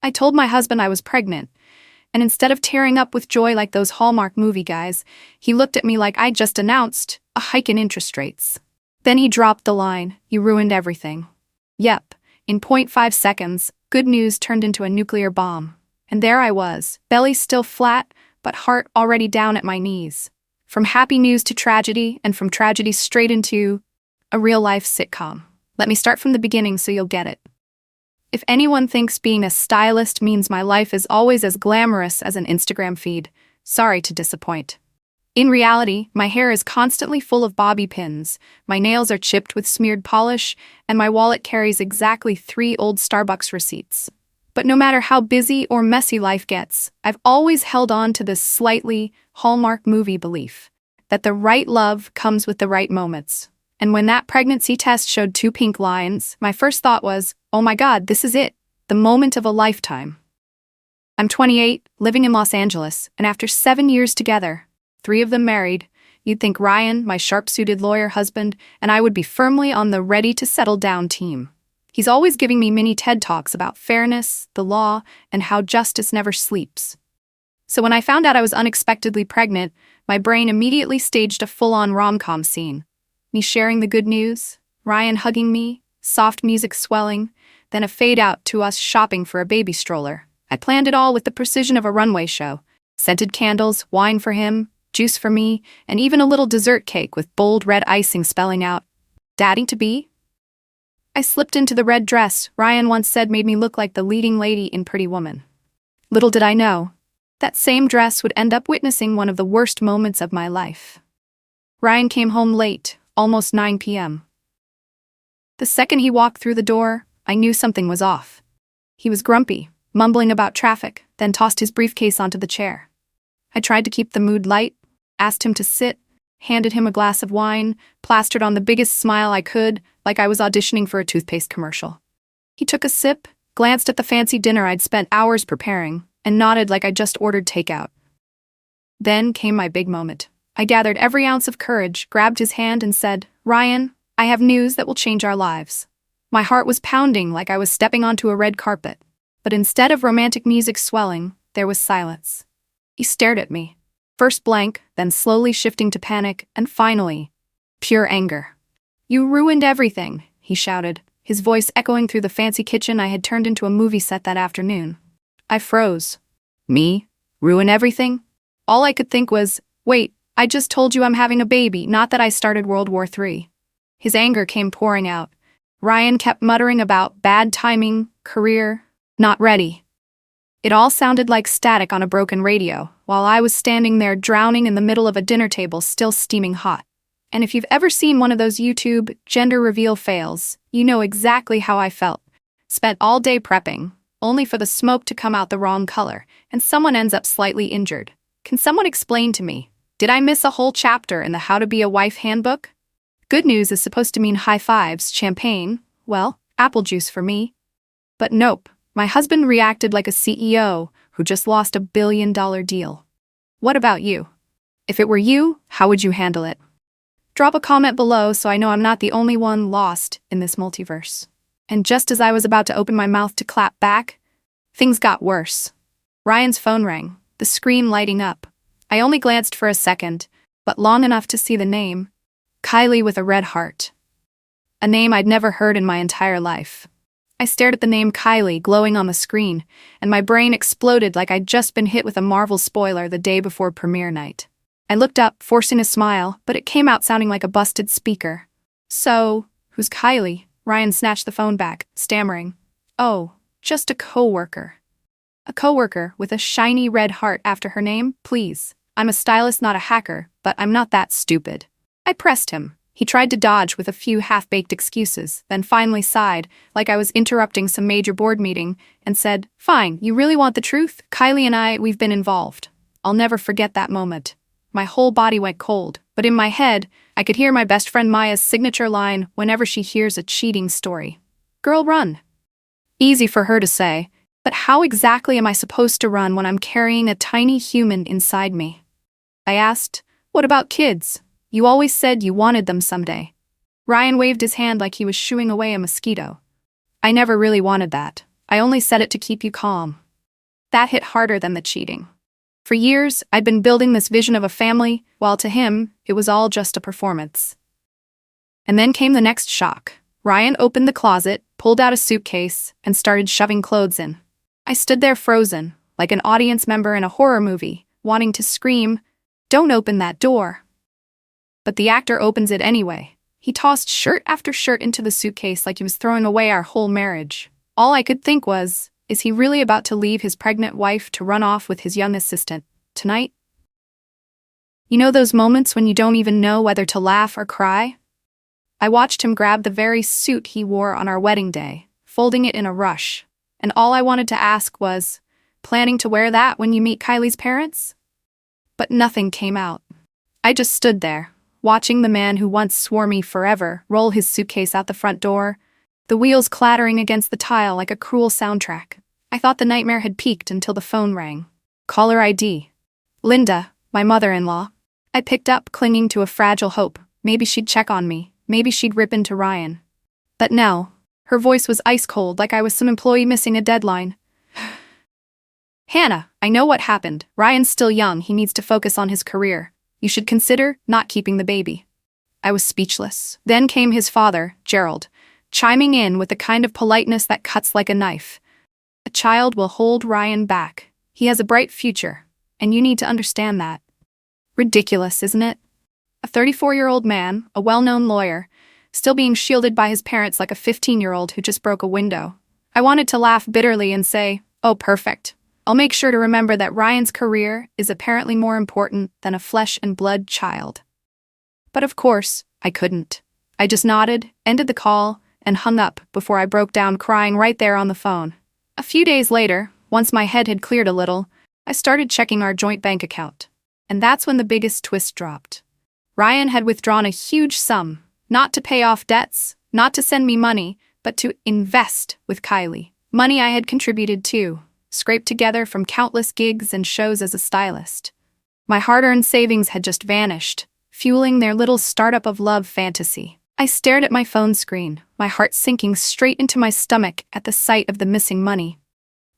I told my husband I was pregnant, and instead of tearing up with joy like those Hallmark movie guys, he looked at me like I'd just announced a hike in interest rates. Then he dropped the line, "You ruined everything." Yep, in .5 seconds, good news turned into a nuclear bomb. And there I was, belly still flat, but heart already down at my knees. From happy news to tragedy, and from tragedy straight into a real-life sitcom. Let me start from the beginning so you'll get it. If anyone thinks being a stylist means my life is always as glamorous as an Instagram feed, sorry to disappoint. In reality, my hair is constantly full of bobby pins, my nails are chipped with smeared polish, and my wallet carries exactly 3 old Starbucks receipts. But no matter how busy or messy life gets, I've always held on to this slightly Hallmark movie belief that the right love comes with the right moments. And when that pregnancy test showed 2 pink lines, my first thought was, oh my God, this is it, the moment of a lifetime. I'm 28, living in Los Angeles, and after 7 years together, 3 of them married, you'd think Ryan, my sharp-suited lawyer husband, and I would be firmly on the ready-to-settle-down team. He's always giving me mini TED Talks about fairness, the law, and how justice never sleeps. So when I found out I was unexpectedly pregnant, my brain immediately staged a full-on rom-com scene. Me sharing the good news, Ryan hugging me, soft music swelling, then a fade-out to us shopping for a baby stroller. I planned it all with the precision of a runway show. Scented candles, wine for him, juice for me, and even a little dessert cake with bold red icing spelling out, "Daddy-to-be?" I slipped into the red dress Ryan once said made me look like the leading lady in Pretty Woman. Little did I know, that same dress would end up witnessing one of the worst moments of my life. Ryan came home late, almost 9 p.m. The second he walked through the door, I knew something was off. He was grumpy, mumbling about traffic, then tossed his briefcase onto the chair. I tried to keep the mood light, asked him to sit, handed him a glass of wine, plastered on the biggest smile I could, like I was auditioning for a toothpaste commercial. He took a sip, glanced at the fancy dinner I'd spent hours preparing, and nodded like I'd just ordered takeout. Then came my big moment. I gathered every ounce of courage, grabbed his hand, and said, "Ryan, I have news that will change our lives." My heart was pounding like I was stepping onto a red carpet, but instead of romantic music swelling, there was silence. He stared at me, first blank, then slowly shifting to panic, and finally, pure anger. "You ruined everything," he shouted, his voice echoing through the fancy kitchen I had turned into a movie set that afternoon. I froze. Me? Ruin everything? All I could think was, wait, I just told you I'm having a baby, not that I started World War III. His anger came pouring out. Ryan kept muttering about bad timing, career, not ready. It all sounded like static on a broken radio, while I was standing there drowning in the middle of a dinner table still steaming hot. And if you've ever seen one of those YouTube gender reveal fails, you know exactly how I felt. Spent all day prepping, only for the smoke to come out the wrong color, and someone ends up slightly injured. Can someone explain to me? Did I miss a whole chapter in the How to Be a Wife handbook? Good news is supposed to mean high fives, champagne, well, apple juice for me. But nope, my husband reacted like a CEO who just lost a $1 billion deal. What about you? If it were you, how would you handle it? Drop a comment below so I know I'm not the only one lost in this multiverse. And just as I was about to open my mouth to clap back, things got worse. Ryan's phone rang, the screen lighting up. I only glanced for a second, but long enough to see the name, Kylie with a red heart. A name I'd never heard in my entire life. I stared at the name Kylie glowing on the screen, and my brain exploded like I'd just been hit with a Marvel spoiler the day before premiere night. I looked up, forcing a smile, but it came out sounding like a busted speaker. "So, who's Kylie?" Ryan snatched the phone back, stammering. "Oh, just a coworker." A coworker with a shiny red heart after her name, please. I'm a stylist, not a hacker, but I'm not that stupid. I pressed him. He tried to dodge with a few half-baked excuses, then finally sighed, like I was interrupting some major board meeting, and said, "Fine, you really want the truth? Kylie and we've been involved." I'll never forget that moment. My whole body went cold, but in my head, I could hear my best friend Maya's signature line whenever she hears a cheating story. "Girl, run." Easy for her to say, but how exactly am I supposed to run when I'm carrying a tiny human inside me? I asked, "What about kids? You always said you wanted them someday." Ryan waved his hand like he was shooing away a mosquito. "I never really wanted that. I only said it to keep you calm." That hit harder than the cheating. For years, I'd been building this vision of a family, while to him, it was all just a performance. And then came the next shock. Ryan opened the closet, pulled out a suitcase, and started shoving clothes in. I stood there frozen, like an audience member in a horror movie, wanting to scream, "Don't open that door." But the actor opens it anyway. He tossed shirt after shirt into the suitcase like he was throwing away our whole marriage. All I could think was, is he really about to leave his pregnant wife to run off with his young assistant tonight? You know those moments when you don't even know whether to laugh or cry? I watched him grab the very suit he wore on our wedding day, folding it in a rush, and all I wanted to ask was, planning to wear that when you meet Kylie's parents? But nothing came out. I just stood there, watching the man who once swore me forever roll his suitcase out the front door, the wheels clattering against the tile like a cruel soundtrack. I thought the nightmare had peaked until the phone rang. Caller ID. Linda, my mother-in-law. I picked up, clinging to a fragile hope. Maybe she'd check on me. Maybe she'd rip into Ryan. But no. Her voice was ice-cold, like I was some employee missing a deadline. "Hannah, I know what happened. Ryan's still young, he needs to focus on his career. You should consider not keeping the baby." I was speechless. Then came his father, Gerald, chiming in with the kind of politeness that cuts like a knife. "A child will hold Ryan back. He has a bright future, and you need to understand that." Ridiculous, isn't it? A 34-year-old man, a well-known lawyer, still being shielded by his parents like a 15-year-old who just broke a window. I wanted to laugh bitterly and say, "Oh, perfect. I'll make sure to remember that Ryan's career is apparently more important than a flesh-and-blood child." But of course, I couldn't. I just nodded, ended the call, and hung up before I broke down crying right there on the phone. A few days later, once my head had cleared a little, I started checking our joint bank account. And that's when the biggest twist dropped. Ryan had withdrawn a huge sum, not to pay off debts, not to send me money, but to invest with Kylie. Money I had contributed to, scraped together from countless gigs and shows as a stylist. My hard-earned savings had just vanished, fueling their little startup of love fantasy. I stared at my phone screen, my heart sinking straight into my stomach at the sight of the missing money.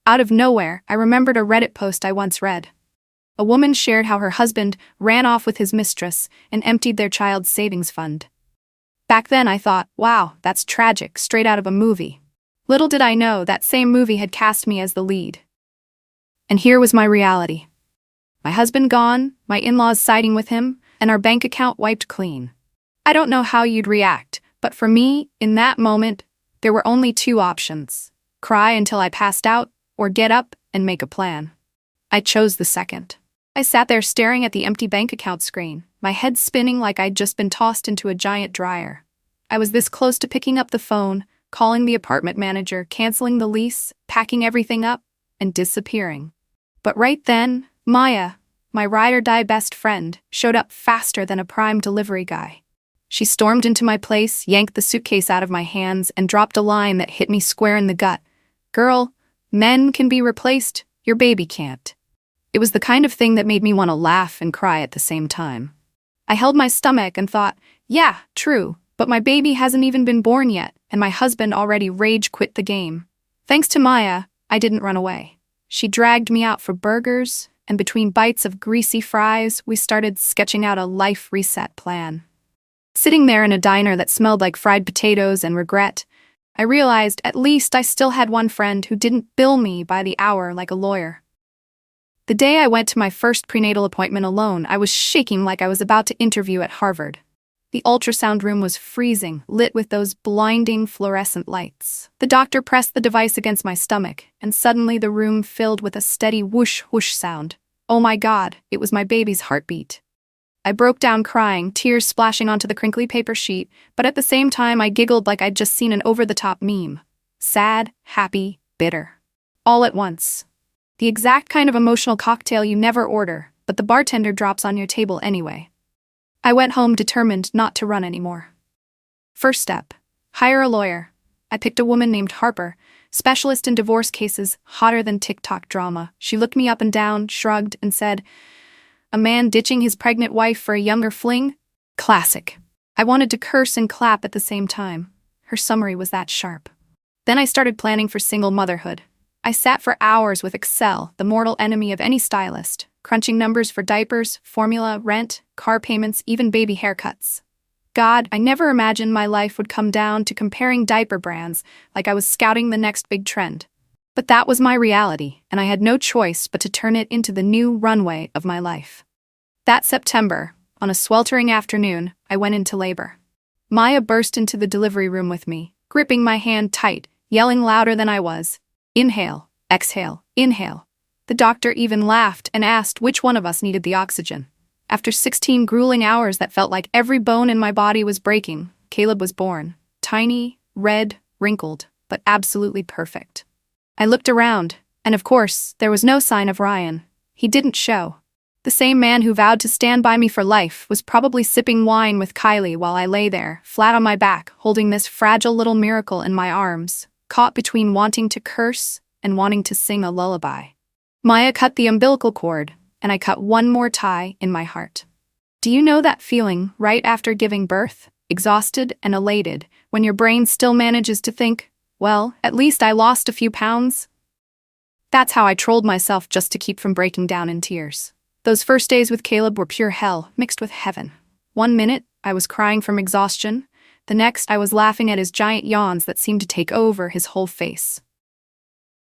Out of nowhere, I remembered a Reddit post I once read. A woman shared how her husband ran off with his mistress and emptied their child's savings fund. Back then I thought, wow, that's tragic, straight out of a movie. Little did I know that same movie had cast me as the lead. And here was my reality. My husband gone, my in-laws siding with him, and our bank account wiped clean. I don't know how you'd react, but for me, in that moment, there were only two options: cry until I passed out, or get up and make a plan. I chose the second. I sat there staring at the empty bank account screen, my head spinning like I'd just been tossed into a giant dryer. I was this close to picking up the phone, calling the apartment manager, canceling the lease, packing everything up, and disappearing. But right then, Maya, my ride-or-die best friend, showed up faster than a prime delivery guy. She stormed into my place, yanked the suitcase out of my hands, and dropped a line that hit me square in the gut. "Girl, men can be replaced, your baby can't." It was the kind of thing that made me want to laugh and cry at the same time. I held my stomach and thought, yeah, true, but my baby hasn't even been born yet, and my husband already rage quit the game. Thanks to Maya, I didn't run away. She dragged me out for burgers, and between bites of greasy fries, we started sketching out a life reset plan. Sitting there in a diner that smelled like fried potatoes and regret, I realized at least I still had one friend who didn't bill me by the hour like a lawyer. The day I went to my first prenatal appointment alone, I was shaking like I was about to interview at Harvard. The ultrasound room was freezing, lit with those blinding fluorescent lights. The doctor pressed the device against my stomach, and suddenly the room filled with a steady whoosh-whoosh sound. Oh my God, it was my baby's heartbeat. I broke down crying, tears splashing onto the crinkly paper sheet, but at the same time I giggled like I'd just seen an over-the-top meme. Sad, happy, bitter. All at once. The exact kind of emotional cocktail you never order, but the bartender drops on your table anyway. I went home determined not to run anymore. First step: hire a lawyer. I picked a woman named Harper, specialist in divorce cases, hotter than TikTok drama. She looked me up and down, shrugged, and said, "A man ditching his pregnant wife for a younger fling? Classic." I wanted to curse and clap at the same time. Her summary was that sharp. Then I started planning for single motherhood. I sat for hours with Excel, the mortal enemy of any stylist, crunching numbers for diapers, formula, rent, car payments, even baby haircuts. God, I never imagined my life would come down to comparing diaper brands like I was scouting the next big trend. But that was my reality, and I had no choice but to turn it into the new runway of my life. That September, on a sweltering afternoon, I went into labor. Maya burst into the delivery room with me, gripping my hand tight, yelling louder than I was. Inhale, exhale, inhale. The doctor even laughed and asked which one of us needed the oxygen. After 16 grueling hours that felt like every bone in my body was breaking, Caleb was born. Tiny, red, wrinkled, but absolutely perfect. I looked around, and of course, there was no sign of Ryan. He didn't show. The same man who vowed to stand by me for life was probably sipping wine with Kylie while I lay there, flat on my back, holding this fragile little miracle in my arms, caught between wanting to curse and wanting to sing a lullaby. Maya cut the umbilical cord, and I cut one more tie in my heart. Do you know that feeling right after giving birth, exhausted and elated, when your brain still manages to think, well, at least I lost a few pounds? That's how I trolled myself just to keep from breaking down in tears. Those first days with Caleb were pure hell mixed with heaven. One minute, I was crying from exhaustion. The next, I was laughing at his giant yawns that seemed to take over his whole face.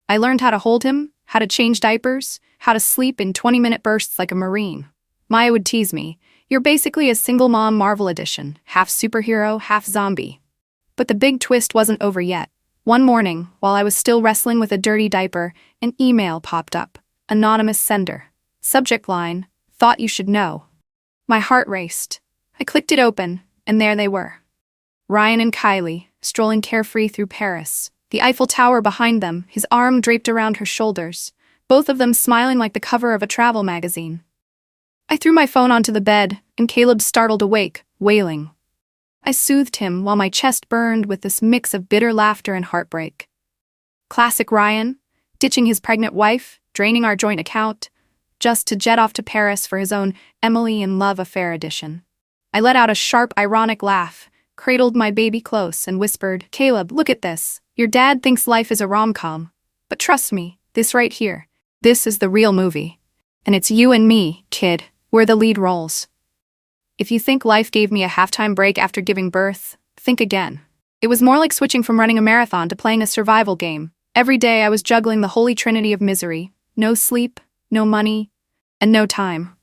I learned how to hold him, how to change diapers, how to sleep in 20-minute bursts like a Marine. Maya would tease me, "You're basically a single mom Marvel edition, half superhero, half zombie." But the big twist wasn't over yet. One morning, while I was still wrestling with a dirty diaper, an email popped up. Anonymous sender. Subject line, "Thought you should know." My heart raced. I clicked it open, and there they were. Ryan and Kylie, strolling carefree through Paris, the Eiffel Tower behind them, his arm draped around her shoulders, both of them smiling like the cover of a travel magazine. I threw my phone onto the bed, and Caleb startled awake, wailing. I soothed him while my chest burned with this mix of bitter laughter and heartbreak. Classic Ryan, ditching his pregnant wife, draining our joint account, just to jet off to Paris for his own Emily in Love affair edition. I let out a sharp, ironic laugh, cradled my baby close, and whispered, "Caleb, look at this. Your dad thinks life is a rom-com. But trust me, this right here, this is the real movie. And it's you and me, kid. We're the lead roles. If you think life gave me a halftime break after giving birth, think again. It was more like switching from running a marathon to playing a survival game. Every day I was juggling the holy trinity of misery. No sleep, no money, and no time.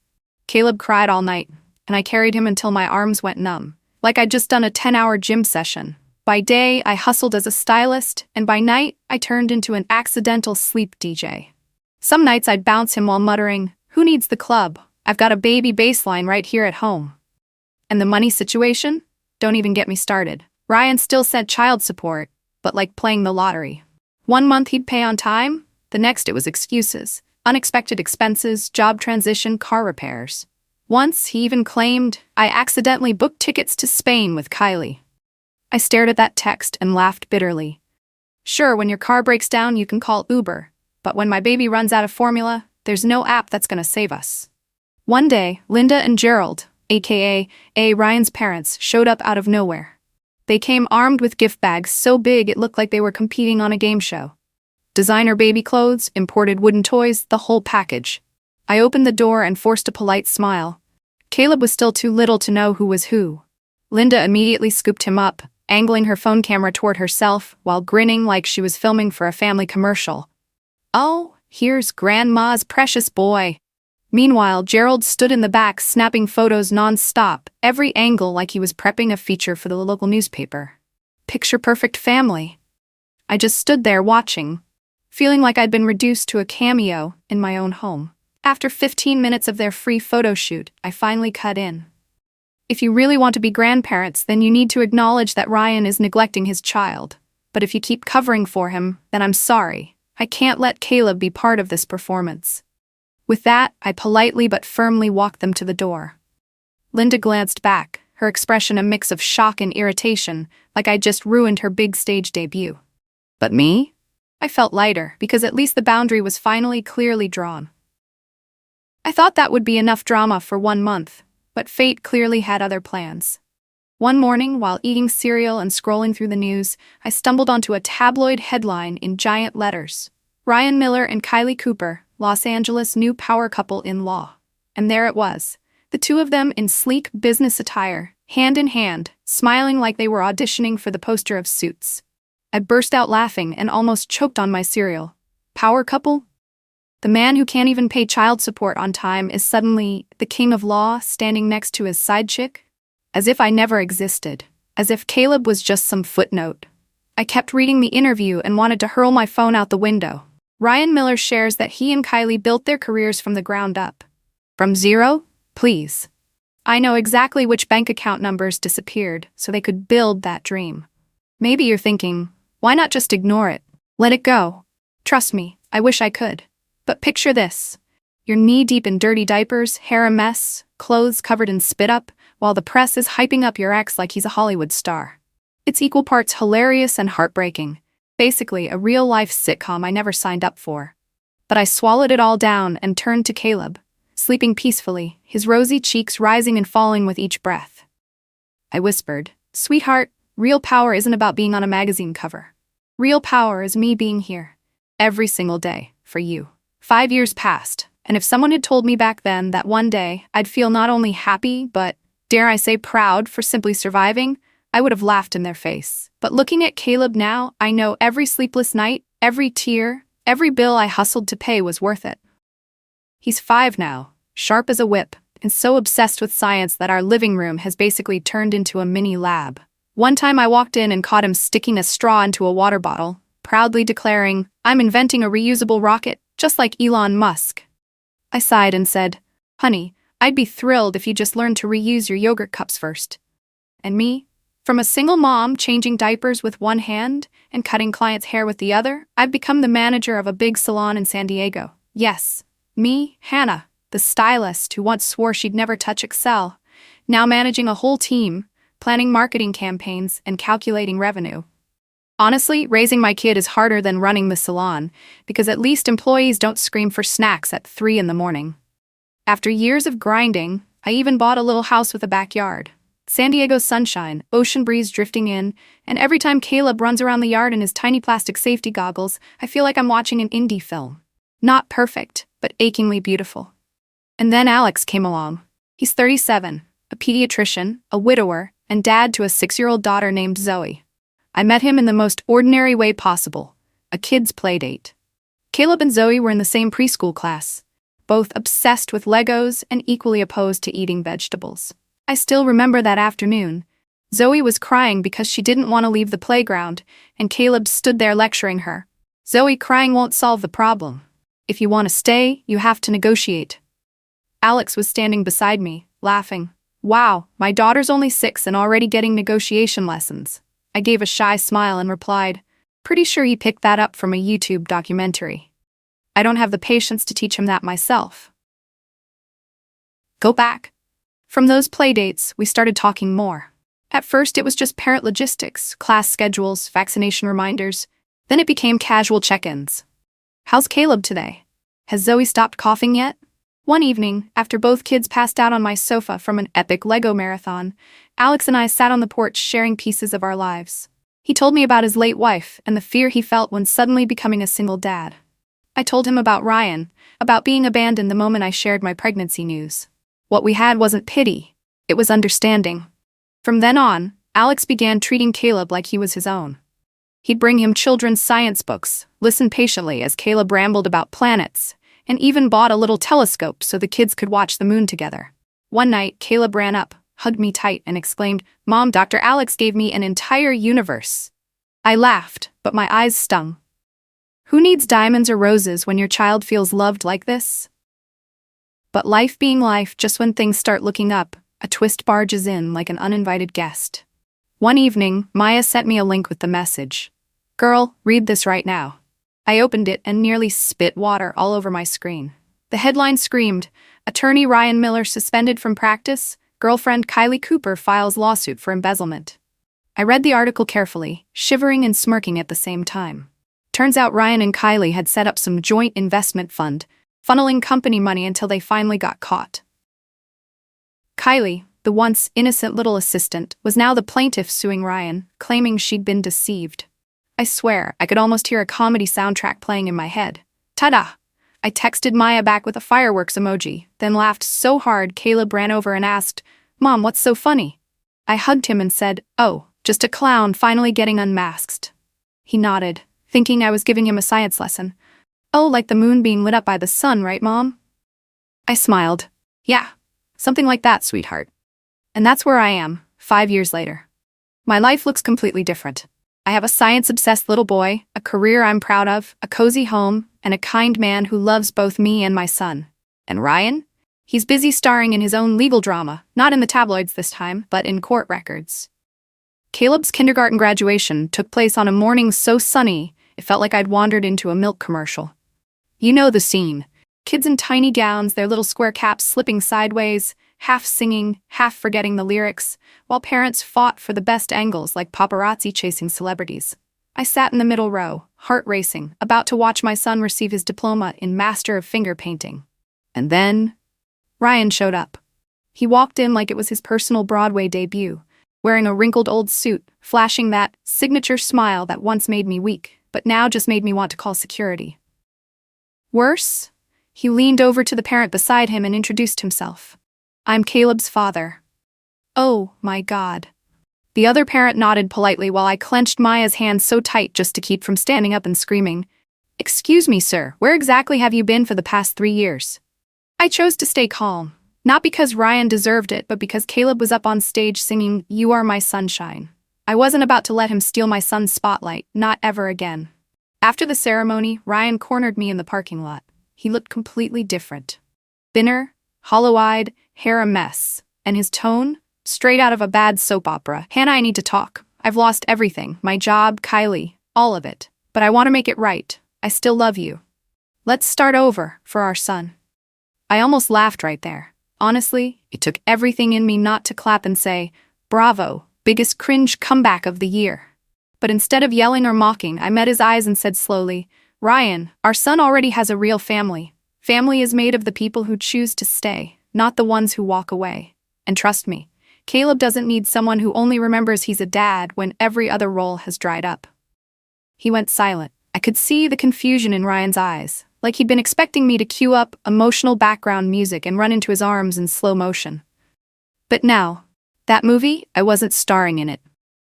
Caleb cried all night, and I carried him until my arms went numb, like I'd just done a 10-hour gym session. By day, I hustled as a stylist, and by night, I turned into an accidental sleep DJ. Some nights I'd bounce him while muttering, "Who needs the club? I've got a baby baseline right here at home." And the money situation? Don't even get me started. Ryan still sent child support, but like playing the lottery. One month he'd pay on time, the next it was excuses, unexpected expenses, job transition, car repairs. Once he even claimed I accidentally booked tickets to Spain with Kylie. I stared at that text and laughed bitterly. Sure, when your car breaks down you can call Uber, but when my baby runs out of formula, there's no app that's gonna save us. One day, Linda and Gerald, aka Ryan's parents, showed up out of nowhere. They came armed with gift bags so big it looked like they were competing on a game show. Designer baby clothes, imported wooden toys, the whole package. I opened the door and forced a polite smile. Caleb was still too little to know who was who. Linda immediately scooped him up, angling her phone camera toward herself while grinning like she was filming for a family commercial. "Oh, here's Grandma's precious boy." Meanwhile, Gerald stood in the back snapping photos non-stop, every angle like he was prepping a feature for the local newspaper. Picture-perfect family. I just stood there watching, feeling like I'd been reduced to a cameo in my own home. After 15 minutes of their free photo shoot, I finally cut in. If you really want to be grandparents, then you need to acknowledge that Ryan is neglecting his child. But if you keep covering for him, then I'm sorry. I can't let Caleb be part of this performance. With that, I politely but firmly walked them to the door. Linda glanced back, her expression a mix of shock and irritation, like I'd just ruined her big stage debut. But me? I felt lighter, because at least the boundary was finally clearly drawn. I thought that would be enough drama for 1 month, but fate clearly had other plans. One morning, while eating cereal and scrolling through the news, I stumbled onto a tabloid headline in giant letters. Ryan Miller and Kylie Cooper, Los Angeles new power couple in law. And there it was, the two of them in sleek business attire, hand in hand, smiling like they were auditioning for the poster of Suits. I burst out laughing and almost choked on my cereal. Power couple? The man who can't even pay child support on time is suddenly the king of law standing next to his side chick? As if I never existed. As if Caleb was just some footnote. I kept reading the interview and wanted to hurl my phone out the window. Ryan Miller shares that he and Kylie built their careers from the ground up. From zero? Please. I know exactly which bank account numbers disappeared so they could build that dream. Maybe you're thinking, why not just ignore it? Let it go. Trust me, I wish I could. But picture this. You're knee-deep in dirty diapers, hair a mess, clothes covered in spit-up, while the press is hyping up your ex like he's a Hollywood star. It's equal parts hilarious and heartbreaking. Basically, a real-life sitcom I never signed up for. But I swallowed it all down and turned to Caleb, sleeping peacefully, his rosy cheeks rising and falling with each breath. I whispered, "Sweetheart, real power isn't about being on a magazine cover. Real power is me being here. Every single day, for you." 5 years passed, and if someone had told me back then that one day I'd feel not only happy, but, dare I say, proud for simply surviving, I would have laughed in their face. But looking at Caleb now, I know every sleepless night, every tear, every bill I hustled to pay was worth it. He's 5 now, sharp as a whip, and so obsessed with science that our living room has basically turned into a mini lab. One time I walked in and caught him sticking a straw into a water bottle, proudly declaring, "I'm inventing a reusable rocket, just like Elon Musk." I sighed and said, "Honey, I'd be thrilled if you just learned to reuse your yogurt cups first." And me? From a single mom changing diapers with one hand and cutting clients' hair with the other, I've become the manager of a big salon in San Diego. Yes, me, Hannah, the stylist who once swore she'd never touch Excel, now managing a whole team, planning marketing campaigns and calculating revenue. Honestly, raising my kid is harder than running the salon, because at least employees don't scream for snacks at 3 in the morning. After years of grinding, I even bought a little house with a backyard. San Diego's sunshine, ocean breeze drifting in, and every time Caleb runs around the yard in his tiny plastic safety goggles, I feel like I'm watching an indie film. Not perfect, but achingly beautiful. And then Alex came along. He's 37, a pediatrician, a widower, and dad to a 6-year-old daughter named Zoe. I met him in the most ordinary way possible, a kid's playdate. Caleb and Zoe were in the same preschool class, both obsessed with Legos and equally opposed to eating vegetables. I still remember that afternoon. Zoe was crying because she didn't want to leave the playground, and Caleb stood there lecturing her. "Zoe, crying won't solve the problem. If you want to stay, you have to negotiate." Alex was standing beside me, laughing. "Wow, my daughter's only 6 and already getting negotiation lessons." I gave a shy smile and replied, "Pretty sure he picked that up from a YouTube documentary. I don't have the patience to teach him that myself." Go back. From those playdates, we started talking more. At first, it was just parent logistics, class schedules, vaccination reminders. Then it became casual check-ins. "How's Caleb today? Has Zoe stopped coughing yet?" One evening, after both kids passed out on my sofa from an epic Lego marathon, Alex and I sat on the porch sharing pieces of our lives. He told me about his late wife and the fear he felt when suddenly becoming a single dad. I told him about Ryan, about being abandoned the moment I shared my pregnancy news. What we had wasn't pity, it was understanding. From then on, Alex began treating Caleb like he was his own. He'd bring him children's science books, listen patiently as Caleb rambled about planets, and even bought a little telescope so the kids could watch the moon together. One night, Caleb ran up, hugged me tight, and exclaimed, "Mom, Dr. Alex gave me an entire universe." I laughed, but my eyes stung. Who needs diamonds or roses when your child feels loved like this? But life being life, just when things start looking up, a twist barges in like an uninvited guest. One evening, Maya sent me a link with the message, "Girl, read this right now." I opened it and nearly spit water all over my screen. The headline screamed, "Attorney Ryan Miller suspended from practice, girlfriend Kylie Cooper files lawsuit for embezzlement." I read the article carefully, shivering and smirking at the same time. Turns out Ryan and Kylie had set up some joint investment fund, funneling company money until they finally got caught. Kylie, the once innocent little assistant, was now the plaintiff suing Ryan, claiming she'd been deceived. I swear, I could almost hear a comedy soundtrack playing in my head. Ta-da! I texted Maya back with a fireworks emoji, then laughed so hard Caleb ran over and asked, "Mom, what's so funny?" I hugged him and said, "Oh, just a clown finally getting unmasked." He nodded, thinking I was giving him a science lesson. "Oh, like the moon being lit up by the sun, right, Mom?" I smiled. "Yeah, something like that, sweetheart." And that's where I am, 5 years later. My life looks completely different. I have a science-obsessed little boy, a career I'm proud of, a cozy home, and a kind man who loves both me and my son. And Ryan? He's busy starring in his own legal drama, not in the tabloids this time, but in court records. Caleb's kindergarten graduation took place on a morning so sunny, it felt like I'd wandered into a milk commercial. You know the scene. Kids in tiny gowns, their little square caps slipping sideways, half singing, half forgetting the lyrics, while parents fought for the best angles like paparazzi chasing celebrities. I sat in the middle row, heart racing, about to watch my son receive his diploma in Master of Finger Painting. And then Ryan showed up. He walked in like it was his personal Broadway debut, wearing a wrinkled old suit, flashing that signature smile that once made me weak, but now just made me want to call security. Worse? He leaned over to the parent beside him and introduced himself. "I'm Caleb's father." Oh, my God. The other parent nodded politely while I clenched Maya's hand so tight just to keep from standing up and screaming, "Excuse me, sir, where exactly have you been for the past 3 years?" I chose to stay calm, not because Ryan deserved it, but because Caleb was up on stage singing "You Are My Sunshine." I wasn't about to let him steal my son's spotlight, not ever again. After the ceremony, Ryan cornered me in the parking lot. He looked completely different. Thinner, hollow-eyed, hair a mess, and his tone? Straight out of a bad soap opera. "Hannah, I need to talk. I've lost everything. My job, Kylie, all of it. But I want to make it right. I still love you. Let's start over, for our son." I almost laughed right there. Honestly, it took everything in me not to clap and say, "Bravo, biggest cringe comeback of the year." But instead of yelling or mocking, I met his eyes and said slowly, "Ryan, our son already has a real family. Family is made of the people who choose to stay, not the ones who walk away. And trust me, Caleb doesn't need someone who only remembers he's a dad when every other role has dried up." He went silent. I could see the confusion in Ryan's eyes, like he'd been expecting me to cue up emotional background music and run into his arms in slow motion. But now, that movie, I wasn't starring in it.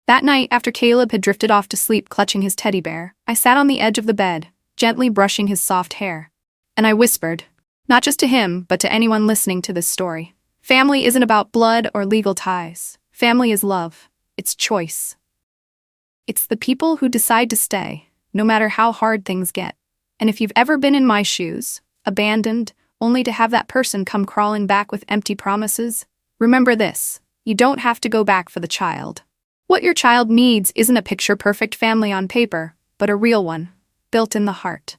That night, after Caleb had drifted off to sleep clutching his teddy bear, I sat on the edge of the bed, gently brushing his soft hair. And I whispered, not just to him, but to anyone listening to this story. Family isn't about blood or legal ties. Family is love. It's choice. It's the people who decide to stay, no matter how hard things get. And if you've ever been in my shoes, abandoned, only to have that person come crawling back with empty promises, remember this: you don't have to go back for the child. What your child needs isn't a picture-perfect family on paper, but a real one, built in the heart.